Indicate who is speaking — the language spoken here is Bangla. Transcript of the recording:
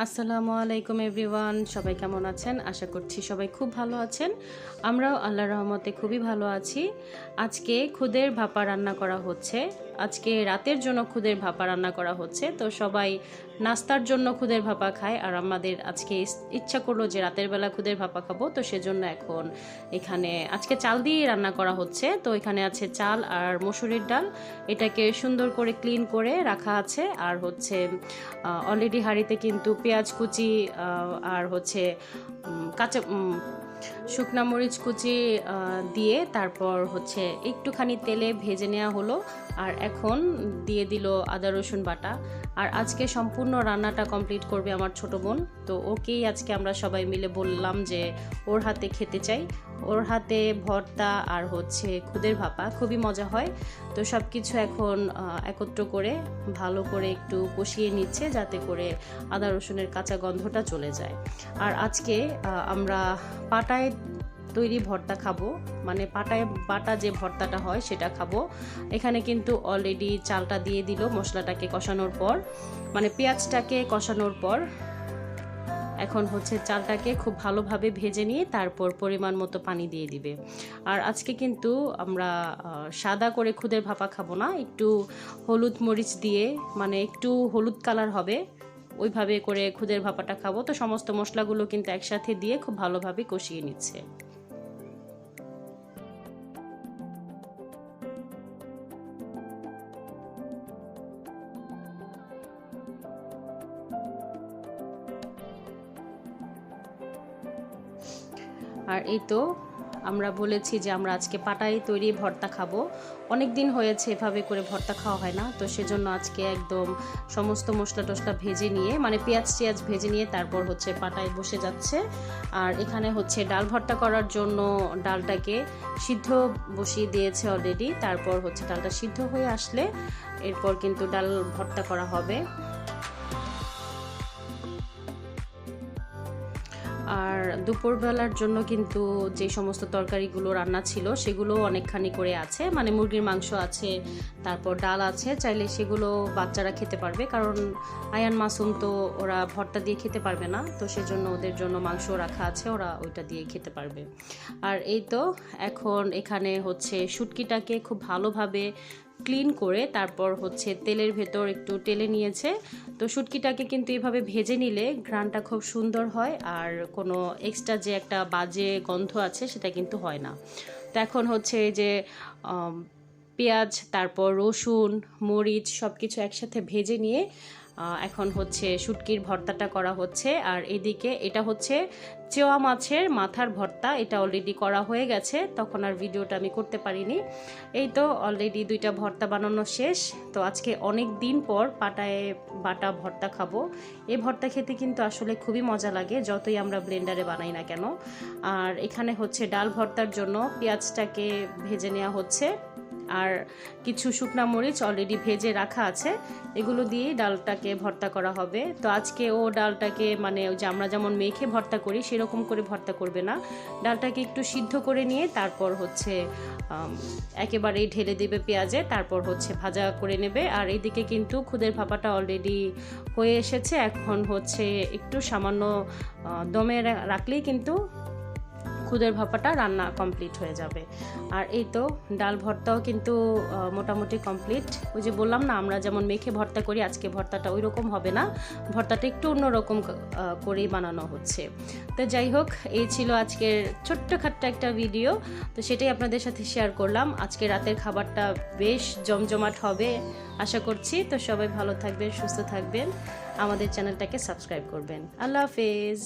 Speaker 1: আসসালামু আলাইকুম এভরিওয়ান, সবাই কেমন আছেন? আশা করছি সবাই খুব ভালো আছেন। আমরাও আল্লাহর রহমতে খুবই ভালো আছি। আজকে খুদের ভাপা রান্না করা হচ্ছে। আজকে রাতের জন্য খুদের ভাপা রান্না করা হচ্ছে। তো সবাই নাস্তার জন্য খুদের ভাপা খায়, আর আমাদের আজকে ইচ্ছা করলো যে রাতের বেলা খুদের ভাপা খাবো। তো সেজন্য এখন এখানে আজকে চাল দিয়ে রান্না করা হচ্ছে। তো এখানে আছে চাল আর মসুরির ডাল, এটাকে সুন্দর করে ক্লিন করে রাখা আছে। আর হচ্ছে অলরেডি হাঁড়িতে কিন্তু পেঁয়াজ কুচি আর হচ্ছে কাঁচা শুকনা মরিচ কুচি দিয়ে তারপর হচ্ছে একটুখানি তেলে ভেজে নেওয়া হলো। আর এখন দিয়ে দিল আদা রসুন বাটা। আর আজকে সম্পূর্ণ রান্নাটা কমপ্লিট করবে আমার ছোট বোন। তো ওকেই আজকে আমরা সবাই মিলে বললাম যে ওর হাতে খেতে চাই। ওর হাতে ভর্তা আর হচ্ছে খুদের ভাপা খুবই মজা হয়। তো সব কিছু এখন একত্র করে ভালো করে একটু কষিয়ে নিচ্ছে, যাতে করে আদা রসুনের কাঁচা গন্ধটা চলে যায়। আর আজকে আমরা পাটায় তৈরি ভর্তা খাবো, মানে পাটায় বাটা যে ভর্তাটা হয় সেটা খাবো। এখানে কিন্তু অলরেডি চালটা দিয়ে দিল মশলাটাকে কষানোর পর, মানে পেঁয়াজটাকে কষানোর পর। এখন হচ্ছে চালটাকে খুব ভালোভাবে ভেজে নিয়ে তারপর পরিমাণ মতো পানি দিয়ে দিবে। আর আজকে কিন্তু আমরা সাদা করে খুদের ভাপা খাবো না, একটু হলুদ মরিচ দিয়ে, মানে একটু হলুদ কালার হবে ওইভাবে করে খুদের ভাপাটা খাবো। তো সমস্ত মশলাগুলো কিন্তু একসাথে দিয়ে খুব ভালোভাবে কষিয়ে নিচ্ছে। আর এই তো আমরা বলেছি যে আমরা আজকে পাটায় তৈরি ভর্তা খাবো। অনেক দিন হয়েছে এভাবে করে ভর্তা খাওয়া হয় না, তো সেজন্য আজকে একদম সমস্ত মশলা টশলা ভেজে নিয়ে, মানে পেঁয়াজ ভেজে নিয়ে তারপর হচ্ছে পাটায় বসে যাচ্ছে। আর এখানে হচ্ছে ডাল ভর্তা করার জন্য ডালটাকে সিদ্ধ বসিয়ে দিয়েছে অলরেডি। তারপর হচ্ছে ডালটা সিদ্ধ হয়ে আসলে এরপর কিন্তু ডাল ভর্তা করা হবে। আর দুপুরবেলার জন্য কিন্তু যে সমস্ত তরকারিগুলো রান্না ছিল সেগুলো অনেকখানি করে আছে, মানে মুরগির মাংস আছে, তারপর ডাল আছে। চাইলে সেগুলো বাচ্চারা খেতে পারবে, কারণ আয়ান মাসুম তো ওরা ভর্তা দিয়ে খেতে পারবে না। তো সেজন্য ওদের জন্য মাংস রাখা আছে, ওরা ওইটা দিয়ে খেতে পারবে। আর এই তো এখন এখানে হচ্ছে শুটকিটাকে খুব ভালোভাবে ক্লিন করে তারপর হচ্ছে তেলের ভেতর একটু টেলে নিয়েছে। তো শুটকিটাকে কিন্তু এভাবে ভেজে নিলে ঘ্রাণটা খুব সুন্দর হয়, আর কোনো এক্সট্রা যে একটা বাজে গন্ধ আছে সেটা কিন্তু হয় না। তো এখন হচ্ছে এই যে পেঁয়াজ, তারপর রসুন, মরিচ সব কিছু একসাথে ভেজে নিয়ে এখন হচ্ছে শুটকির ভর্তাটা করা হচ্ছে। আর এদিকে এটা হচ্ছে চেওয়া মাছের মাথার ভর্তা, এটা অলরেডি করা হয়ে গেছে, তখন আর ভিডিওটা আমি করতে পারিনি। এই তো অলরেডি দুইটা ভর্তা বানানো শেষ। তো আজকে অনেক দিন পর পাটায় বাটা ভর্তা খাবো। এই ভর্তা খেতে কিন্তু আসলে খুবই মজা লাগে, যতই আমরা ব্লেন্ডারে বানাই না কেন। আর এখানে হচ্ছে ডাল ভর্তার জন্য পেঁয়াজটাকে ভেজে নেওয়া হচ্ছে, আর কিছু শুকনা মরিচ অলরেডি ভেজে রাখা আছে, এগুলো দিয়ে ডালটাকে ভর্তা করা হবে। তো আজকে ও ডালটাকে, মানে ওই যে আমরা যেমন মেখে ভর্তা করি সেরকম করে ভর্তা করবে না, ডালটাকে একটু সিদ্ধ করে নিয়ে তারপর হচ্ছে একেবারেই ঢেলে দেবে পেঁয়াজে, তারপর হচ্ছে ভাজা করে নেবে। আর এইদিকে কিন্তু খুদের ভাপাটা অলরেডি হয়ে এসেছে, এখন হচ্ছে একটু সামান্য দমে রাখলেই কিন্তু খুদের ভাপাটা রান্না কমপ্লিট হয়ে যাবে। আর এই তো ডাল ভর্তাও কিন্তু মোটামুটি কমপ্লিট। ওই যে বললাম না, আমরা যেমন মেখে ভর্তা করি, আজকে ভর্তাটা ওই রকম হবে না, ভর্তাটা একটু অন্যরকম করেই বানানো হচ্ছে। তো যাই হোক, এই ছিল আজকের ছোট্টখাট্ট একটা ভিডিও। তো সেটাই আপনাদের সাথে শেয়ার করলাম। আজকে রাতের খাবারটা বেশ জমজমাট হবে আশা করছি। তো সবাই ভালো থাকবেন, সুস্থ থাকবেন, আমাদের চ্যানেলটাকে সাবস্ক্রাইব করবেন। আল্লাহ হাফেজ।